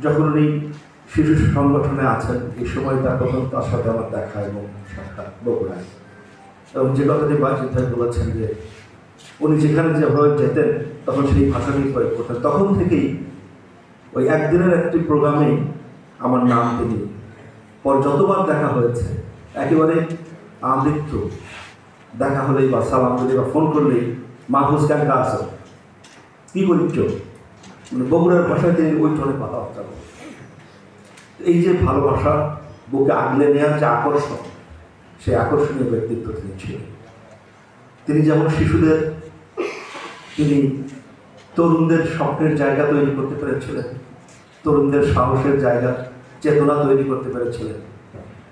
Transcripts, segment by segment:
যখন উনি শিশু সংগঠনে আছেন এই সময় তার সাথে আমার দেখা এবং সাক্ষাৎ বগুড়ায়, এবং যে কথাটি বাজিত ভাই বলেছেন যে উনি যেখানে যেভাবে যেতেন তখন সেই ভাষাটি প্রয়োগ করতেন। তখন থেকেই ওই একদিনের একটি প্রোগ্রামেই আমার নাম তিনি পর যতবার দেখা হয়েছে একেবারে আমৃত্যু দেখা হলেই বা সালাম দিলে বা ফোন করলেই মাহফুজ ক্যাঙ্কা আসো কী করিচ্ছ, মানে বগুড়ার ভাষায় তিনি ওই টোনে কথাবার্তা বলেন। এই যে ভালোবাসা, বুকে আগলে নেওয়ার যে আকর্ষণ, সেই আকর্ষণীয় ব্যক্তিত্ব তিনি ছিলেন। তিনি যেমন শিশুদের, তিনি তরুণদের স্বপ্নের জায়গা তৈরি করতে পেরেছিলেন, তরুণদের সাহসের জায়গা, চেতনা তৈরি করতে পেরেছিলেন।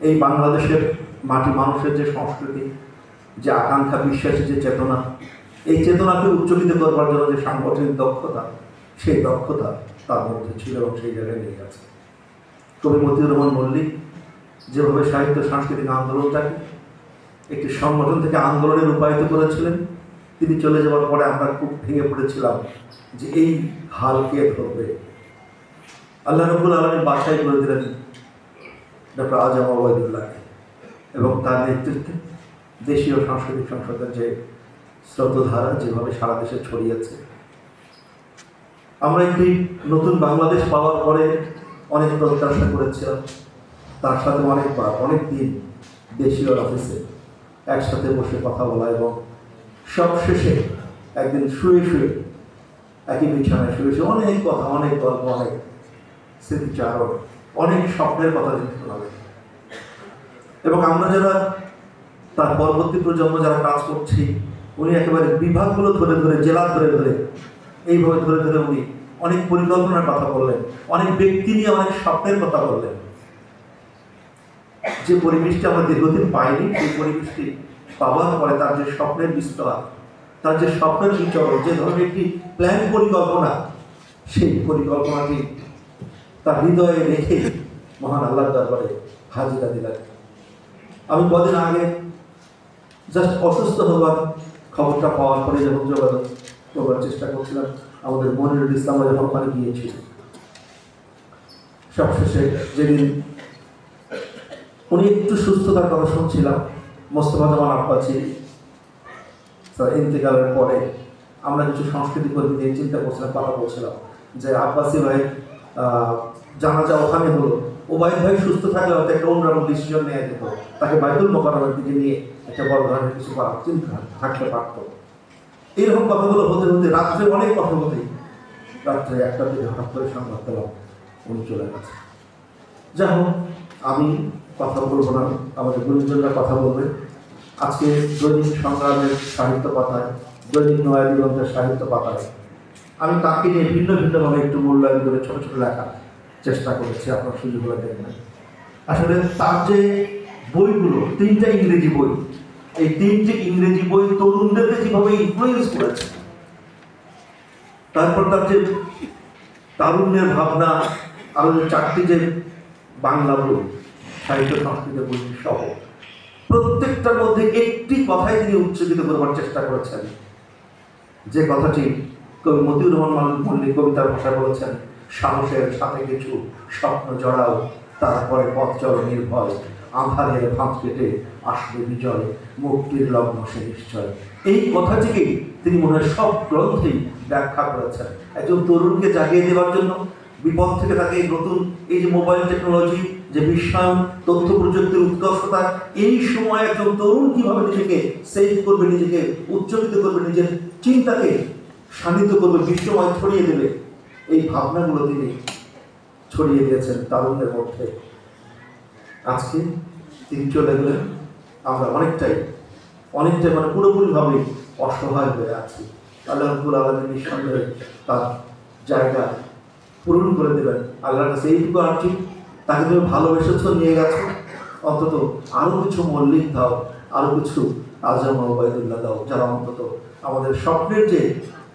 এই বাংলাদেশের মাটি মানুষের যে সংস্কৃতি, যে আকাঙ্ক্ষা, বিশ্বাসী যে চেতনা, এই চেতনাকে উজ্জ্বলিত করবার জন্য যে সাংগঠনিক দক্ষতা, সেই দক্ষতা তার মধ্যে ছিল এবং সেই জায়গায় নিয়ে গেছে। কবি মতিউর রহমান মল্লিক যেভাবে সাহিত্য সাংস্কৃতিক আন্দোলনটাকে একটি সংগঠন থেকে আন্দোলনে রূপায়িত করেছিলেন, তিনি চলে যাওয়ার পরে আমরা খুব ভেঙে পড়েছিলাম যে এই হাল কে ধরবে। আল্লাহ রাব্বুল আলামিন বাছাই করে দিলেন ডক্টর আজম ওবায়দুল্লাহকে, এবং তার নেতৃত্বে দেশীয় সাংস্কৃতিক সংসদের যে স্রোতধারা যেভাবে সারা দেশে ছড়িয়েছে। আমরা একটি নতুন বাংলাদেশ পাওয়ার পরে অনেক প্রত্যাশা করেছিলাম, তার সাথে অনেকবার অনেক দিন দেশীয় অফিসে একসাথে বসে কথা বলা, এবং সব শেষে একদিন শুয়ে শুয়ে একই বিছানায় শুয়ে শুয়ে অনেক কথা, অনেক গল্প, অনেক স্মৃতিচারণ, অনেক স্বপ্নের কথা দেখতে হবে। এবং আমরা যারা তার পরবর্তী প্রজন্ম যারা কাজ করছি, উনি একেবারে বিভাগগুলো ধরে ধরে, জেলা ধরে ধরে, এইভাবে ধরে ধরে উনি অনেক পরিকল্পনার কথা বললেন, অনেক ব্যক্তি নিয়ে অনেক স্বপ্নের কথা বললেন। যে পরিবেশটি আমরা দীর্ঘদিন পাইনি, সেই পরিবেশটি পাওয়ার পরে তার যে স্বপ্নের বিস্তার, তার যে স্বপ্নের বিচরণ, যে ধরনের একটি প্ল্যান পরিকল্পনা, সেই পরিকল্পনাটি তার হৃদয়ে রেখে মহান আল্লাহর দরবারে হাজিরা দিলেন। আমি কদিন আগে জাস্ট অসুস্থ হবার খবরটা পাওয়ার পরে যখন যোগাযোগ করবার চেষ্টা করছিলাম, আমাদের মনিরুল ইসলাম যখন ওখানে গিয়েছিল, সবশেষে যেদিন উনি একটু সুস্থতার কথা শুনছিলাম, মোস্তফা জামান আব্বাসী ইন্তেকালের পরে আমরা কিছু সংস্কৃতি কর্মী নিয়ে চিন্তা করছিলাম, কথা বলছিলাম যে আব্বাসী ভাই জানাজা ওখানে হলো, ওবায়দ ভাই সুস্থ থাকলে হয়তো একটা অন্যরকম ডিসিশন নেওয়া যেত, তাকে বাইতুল মোকাররমের দিকে নিয়ে একটা বড় ধরনের কিছু করার চিন্তা থাকতে পারত। এইরকম কথাগুলো হতে হতে রাত্রে অনেক কথা বলেই রাত্রে 1টা দিকে হঠাৎ করে সংবাদ পেলাম উনি চলে গেছে। যাই হোক, আমি কথা বলবো না, আমাদের গুরুজনরা কথা বলবে। আজকে দৈনিক সংগ্রামের সাহিত্য পাতায়, দৈনিক নয়া দিগন্তের সাহিত্য পাতায় আমি তাকে নিয়ে ভিন্ন ভিন্নভাবে একটু মূল্যায়ন করে ছোটো ছোটো লেখার চেষ্টা করেছি, আপনার সুযোগ হলে দেখবেন। আসলে তার যে বইগুলো, 3টা ইংরেজি বই, এই 3টি ইংরেজি বই তরুণদেরকে যেভাবে ইনফ্লুয়েন্স করেছে, তারপর তার যে তারুণ্যের ভাবনা, আরও যে 4টি যে বাংলা বই, সাহিত্য সংস্কৃতি বই সহ প্রত্যেকটার মধ্যে একটি কথাই তিনি উচ্চারিত করবার চেষ্টা করেছেন, যে কথাটি কবি মতিউর রহমান মল্লিক কবিতার ভাষায় বলেছেন, সাহসের সাথে কিছু স্বপ্ন জড়াও, তারপরে পথ চল নির্ভয়, আঁধারের ফাঁক কেটে আসবে বিজয়, মুক্তির লগ্ন সে নিশ্চয়। এই কথাটিকেই তিনি মনে হয় সব গ্রন্থেই ব্যাখ্যা করেছেন। একজন তরুণকে জাগিয়ে দেওয়ার জন্য, বিপদ থেকে তাকে নতুন এই যে মোবাইল টেকনোলজি, যে বিশ্বায়ন, তথ্য প্রযুক্তির উৎকর্ষতা, এই সময় একজন তরুণ কীভাবে নিজেকে সেভ করবে, নিজেকে উজ্জ্বলিত করবে, নিজের চিন্তাকে শানিত করবে, বিশ্বময় ছড়িয়ে দেবে, এই ভাবনাগুলো তিনি ছড়িয়ে দিয়েছেন তারুণ্যের মধ্যে। আজকে তিনি চলে গেলেন, আমরা অনেকটাই মানে পুরোপুরিভাবে অসহায় হয়ে আছি। আল্লাহ রাব্বুল আলামিন নিঃসন্দেহে তার জায়গা পূরণ করে দেবেন। আল্লাহর কাছে এইটুকু আছি, তাকে তুমি ভালোবেসেছ, নিয়ে গেছো, অন্তত আরও কিছু মল্লিক দাও, আরও কিছু আজম ওবায়দুল্লাহ দাও, যারা অন্তত আমাদের স্বপ্নের যে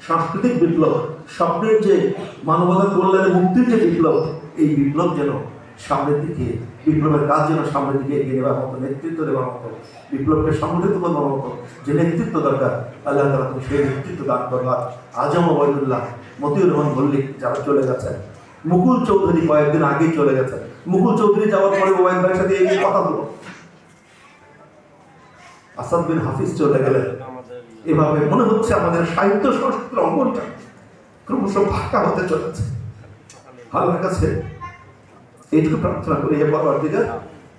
সাংস্কৃতিক বিপ্লব, স্বপ্নের যে মানবতার কল্যাণে মুক্তির যে বিপ্লব, এই বিপ্লব যেন সামনের দিকে, বিপ্লবের কাজ যেন সামনের দিকে এগিয়ে নেওয়ার মতো, নেতৃত্ব দেওয়ার মতো, বিপ্লবকে সংগঠিত করবার মতো যে নেতৃত্ব দরকার, আল্লাহ তাআলা তুমি সেই নেতৃত্ব দান করবার। আজম ওবায়দুল্লাহ, মতিউর রহমান মল্লিক যারা চলে গেছেন, মুকুল চৌধুরী কয়েকদিন আগেই চলে গেছে। মুকুল চৌধুরী যাওয়ার পরে ওবায়দ ভাইয়ের সাথে এই কথা হলো, আসাদ বিন হাফিজ চলে গেলেন। এভাবে মনে হচ্ছে আমাদের সাহিত্য সংস্কৃতির অঙ্গনটা ক্রমশ ফাঁকা হতে চলেছে। আল্লাহর কাছে এইটুকু প্রার্থনা করি, এ পরবর্তীকার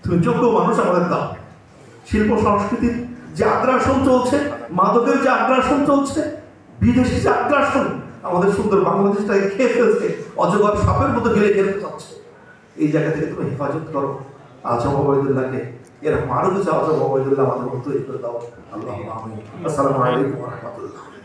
তুমি যোগ্য মানুষ আমাদের দাও। শিল্প সংস্কৃতির যে আগ্রাসন চলছে, মাদকের যে আগ্রাসন চলছে, বিদেশি যে আগ্রাসন আমাদের সুন্দর বাংলাদেশটাকে খেয়ে ফেলছে, অজগর সাপের মতো গেলে খেলতে চাচ্ছে, এই জায়গা থেকে তুমি হেফাজত করো। আজম ওবায়দুল্লাহকে এরকম আরো কিছু আজম ওবায়দুল্লাহ আমাদের মতো তৈরি করে দাও। আল্লাহ আমিন। আসসালামু আলাইকুম ওয়া রাহমাতুল্লাহ।